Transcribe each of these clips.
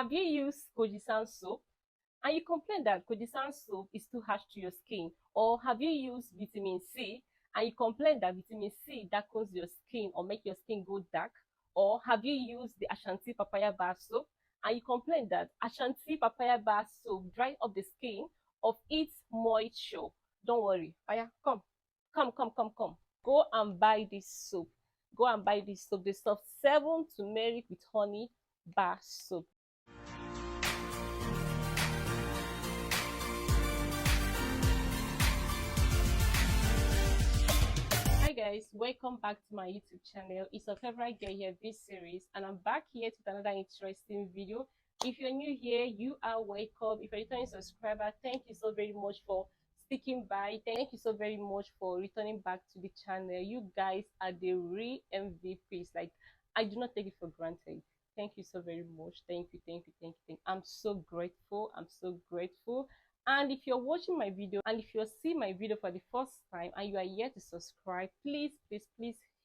Have you used Kojisan soap and you complain that Kojisan soap is too harsh to your skin? Or have you used vitamin C and you complain that vitamin C darkens your skin or make your skin go dark? Or have you used the Ashanti papaya bar soap and you complain that Ashanti papaya bar soap dry up the skin of its moisture? Don't worry. Aya, come. Come. Go and buy this soap. Go and buy this soap, the Soft7 Turmeric with Honey bar soap. Hi guys, welcome back to my YouTube channel. It's your favorite girl here, this series, and I'm back here with another interesting video. If you're new here, you are welcome. If you're a returning subscriber, thank you so very much for sticking by. Thank you so very much for returning back to the channel. You guys are the real MVPs. Like, I do not take it for granted. Thank you so very much. Thank you. I'm so grateful. And if you're watching my video and if you're seeing my video for the first time and you are yet to subscribe, please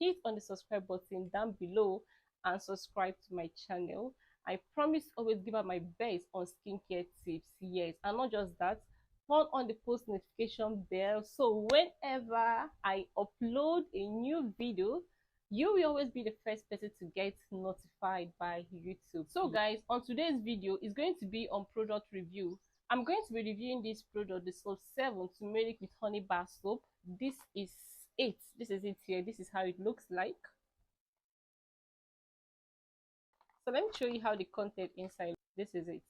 hit on the subscribe button down below and subscribe to my channel. I promise always give out my best on skincare tips, yes, and not just that, turn on the post notification bell so whenever I upload a new video, you will always be the first person to get notified by YouTube. So guys, on today's video is going to be on product review. I'm going to be reviewing this product, the Soft7 Turmeric with Honey bar soap. This is it here. This is how it looks like. So let me show you how the content inside. This is it.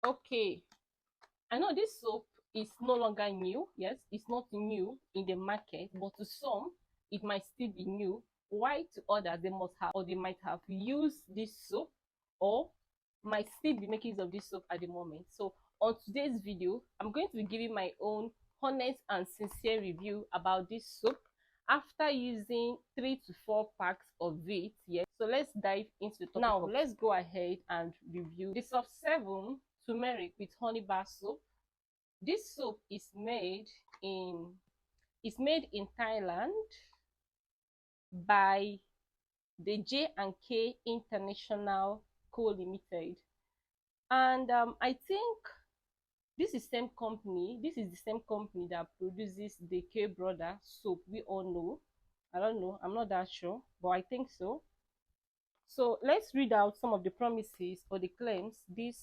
Okay, I know this soap is no longer new. Yes, it's not new in the market, but to some it might still be new. Why? To others, they must have, or they might have used this soap or might still be making use of this soap at the moment. So on today's video, I'm going to be giving my own honest and sincere review about this soap after using 3 to 4 packs of it. Yes, so let's dive into the topic. Now let's go ahead and review the Soft7 Turmeric with Honey bar soap. This soap is made in Thailand by the J&K International Co Limited, and I think this is the same company that produces the K Brother soap we all know. I don't know, I'm not that sure, but I think so. So let's read out some of the promises or the claims this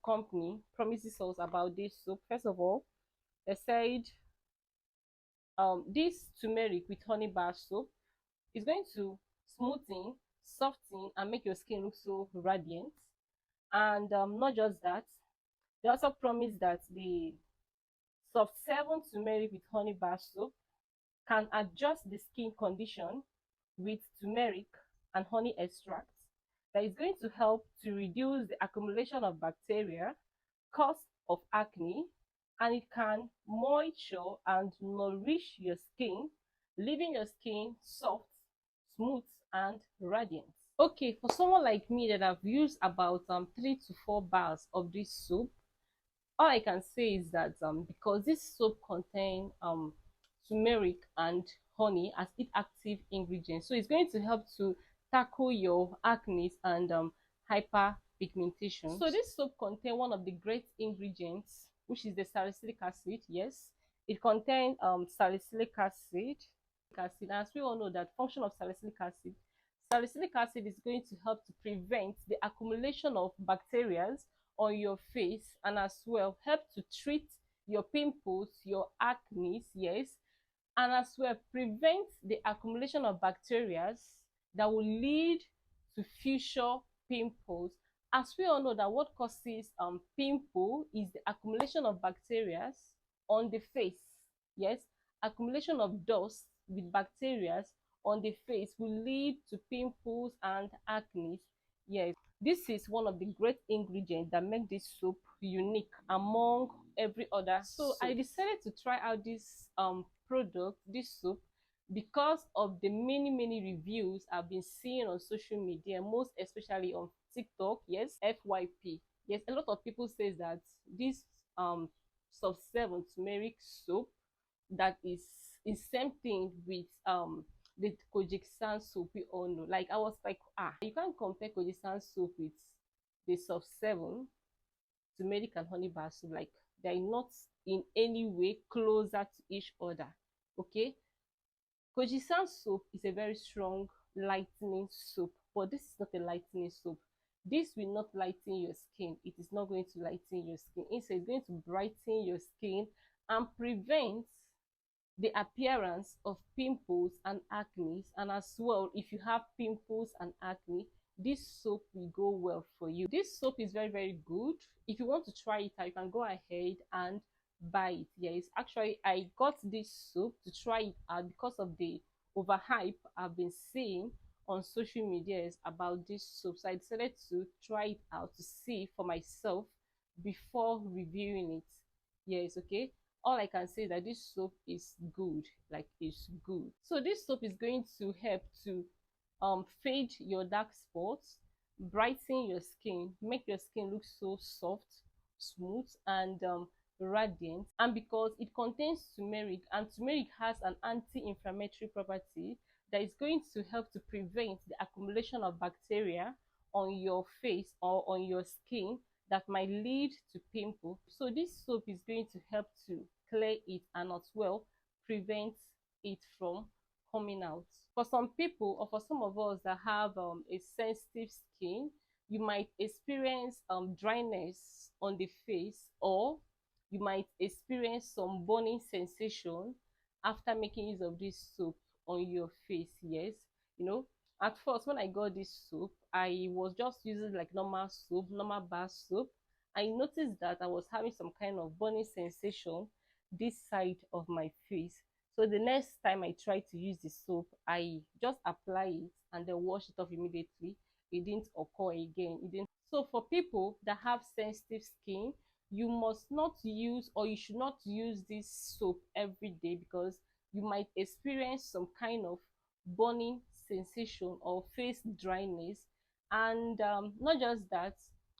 company promises us about this soap. First of all, they said this turmeric with honey bar soap is going to smoothen, soften, and make your skin look so radiant. And not just that, they also promise that the Soft7 Turmeric with Honey bar soap can adjust the skin condition with turmeric and honey extracts that is going to help to reduce the accumulation of bacteria, cause of acne, and it can moisture and nourish your skin, leaving your skin soft, smooth, and radiant. Okay, for someone like me that have used about 3 to 4 bars of this soap, all I can say is that because this soap contains turmeric and honey as its active ingredients, so it's going to help to tackle your acne and hyperpigmentation. So this soap contains one of the great ingredients, which is the salicylic acid. Yes, it contains salicylic acid. As we all know, that function of salicylic acid is going to help to prevent the accumulation of bacteria on your face, and as well help to treat your pimples, your acne, yes, and as well prevent the accumulation of bacteria that will lead to future pimples. As we all know that what causes pimple is the accumulation of bacteria on the face. Yes, accumulation of dust with bacteria on the face will lead to pimples and acne. Yes, this is one of the great ingredients that make this soap unique among every other soap. So I decided to try out this product, this soap, because of the many reviews I've been seeing on social media, most especially on TikTok. Yes, FYP. Yes, a lot of people say that this Soft7 turmeric soap that is same thing with the Kojisan soap we all know. Like I was like, you can't compare Kojisan soap with the Soft7 Turmeric and Honey bar soap. Like they're not in any way closer to each other. Okay, Kojisan soap is a very strong lightening soap, but this is not a lightening soap. This will not lighten your skin. It is not going to lighten your skin. Instead, it's going to brighten your skin and prevent the appearance of pimples and acne. And as well, if you have pimples and acne, this soap will go well for you. This soap is very, very good. If you want to try it out, you can go ahead and buy it. Yes, actually I got this soap to try it out because of the overhype I've been seeing on social media about this soap. So I decided to try it out to see for myself before reviewing it. Yes, okay, all I can say is that this soap is good. Like it's good. So this soap is going to help to fade your dark spots, brighten your skin, make your skin look so soft, smooth, and radiant. And because it contains turmeric, and turmeric has an anti-inflammatory property that is going to help to prevent the accumulation of bacteria on your face or on your skin that might lead to pimple. So this soap is going to help to clear it and as well prevent it from coming out. For some people, or for some of us that have a sensitive skin, you might experience dryness on the face, or you might experience some burning sensation after making use of this soap on your face. Yes, you know, at first when I got this soap, I was just using like normal soap, normal bar soap. I noticed that I was having some kind of burning sensation this side of my face. So the next time I tried to use the soap, I just apply it and then wash it off immediately. It didn't occur again. It didn't. So for people that have sensitive skin, you must not use, or you should not use this soap every day, because you might experience some kind of burning sensation or face dryness. And not just that,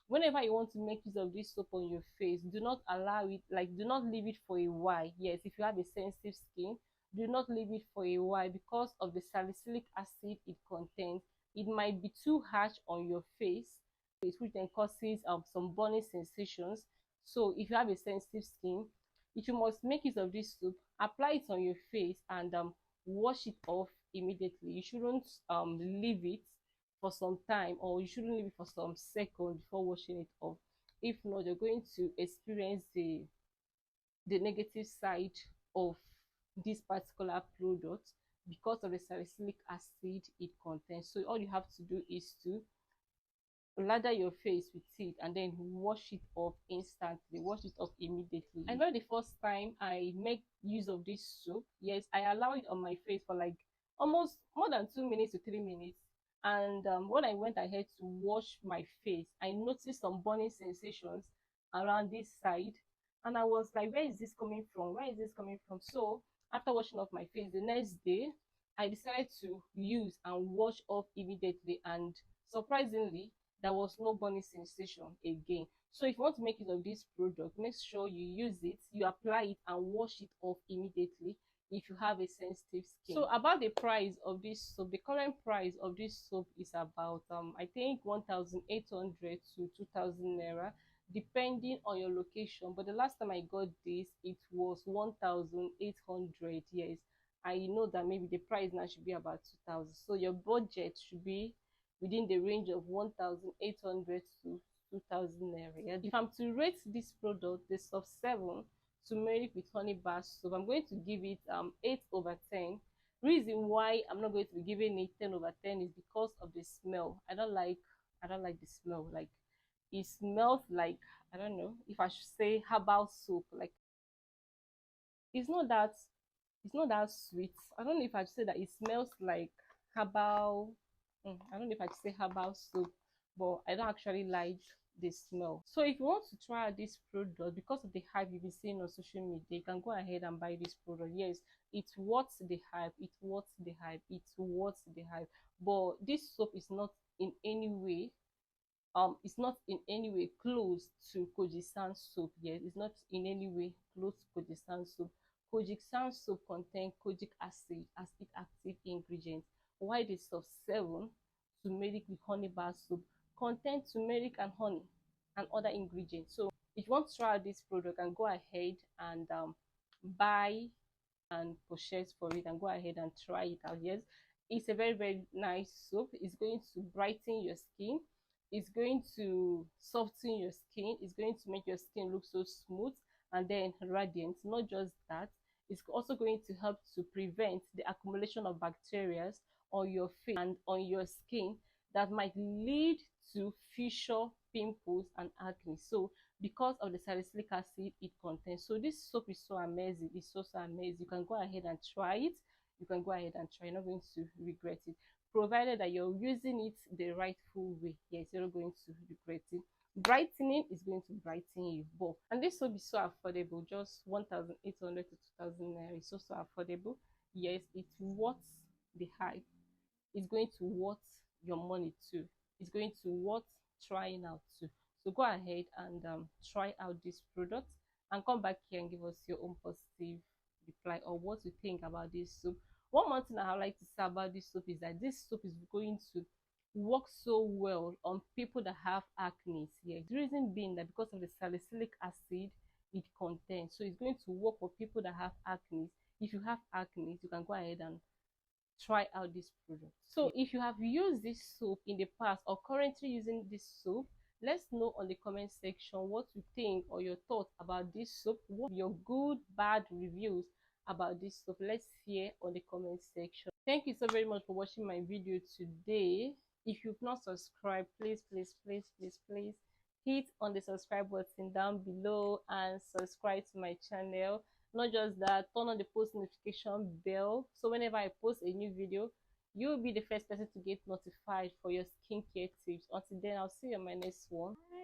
whenever you want to make use of this soap on your face, do not allow it, like do not leave it for a while. Yes, if you have a sensitive skin, do not leave it for a while, because of the salicylic acid it contains. It might be too harsh on your face, which then causes some burning sensations. So if you have a sensitive skin, if you must make use of this soap, apply it on your face and wash it off immediately. You shouldn't leave it for some time, or you shouldn't leave it for some seconds before washing it off. If not, you're going to experience the negative side of this particular product because of the salicylic acid it contains. So all you have to do is to lather your face with it and then wash it off instantly, wash it off immediately. I know the first time I make use of this soap, yes, I allow it on my face for like almost more than 2 minutes to 3 minutes. And when I went ahead to wash my face, I noticed some burning sensations around this side, and I was like, where is this coming from, where is this coming from? So after washing off my face the next day, I decided to use and wash off immediately, and surprisingly there was no burning sensation again. So if you want to make use of this product, make sure you use it, you apply it and wash it off immediately if you have a sensitive skin. So about the price of this soap, the current price of this soap is about I think 1,800 to 2,000 naira, depending on your location. But the last time I got this, it was 1,800. Yes, I know that maybe the price now should be about 2,000. So your budget should be within the range of 1,800 to 2,000 naira. If I'm to rate this product, the Soft7 Turmeric with Honey bar soap, I'm going to give it 8/10. Reason why I'm not going to be giving it 10/10 is because of the smell. I don't like the smell. Like it smells like, I don't know if I should say herbal soap. Like it's not that sweet. I don't know if I should say that it smells like herbal. I don't know if I should say herbal soap, but I don't actually like the smell. So if you want to try this product, because of the hype you've been seeing on social media, you can go ahead and buy this product. Yes, it's worth the hype, it's worth the hype, it's worth the hype. But this soap is not in any way it's not in any way close to Kojisan soap. Yes, it's not in any way close to Kojisan soap. Kojic Sand soap contains kojic acid as its active ingredient, while the Soft7 Turmeric with Honey bar soap contains turmeric and honey and other ingredients. So if you want to try this product, and go ahead and buy and purchase for it, and go ahead and try it out. Yes, it's a very nice soap. It's going to brighten your skin, it's going to soften your skin, it's going to make your skin look so smooth and then radiant. Not just that, it's also going to help to prevent the accumulation of bacteria on your face and on your skin that might lead to future pimples and acne. So because of the salicylic acid it contains, so this soap is so amazing. It's so amazing. You can go ahead and try it. You can go ahead and try. You're not going to regret it, provided that you're using it the rightful way. Yes, you're not going to regret it. Brightening is going to brighten you both, and this soap is so affordable, just 1,800 to 2,000 naira. It's so affordable. Yes, it's worth the hype. It's going to worth your money too. It's going to worth trying out too. So go ahead and try out this product and come back here and give us your own positive reply or what you think about this soap. One more thing I would like to say about this soap is that this soap is going to work so well on people that have acne. Yeah, the reason being that because of the salicylic acid it contains, so it's going to work for people that have acne. If you have acne, you can go ahead and try out this product. So if you have used this soap in the past or currently using this soap, let's know on the comment section what you think or your thoughts about this soap. What your good bad reviews about this soap? Let's hear on the comment section. Thank you so very much for watching my video today. If you've not subscribed, please hit on the subscribe button down below and subscribe to my channel. Not just that, turn on the post notification bell, so whenever I post a new video, you'll be the first person to get notified for your skincare tips. Until then, I'll see you on my next one. Bye.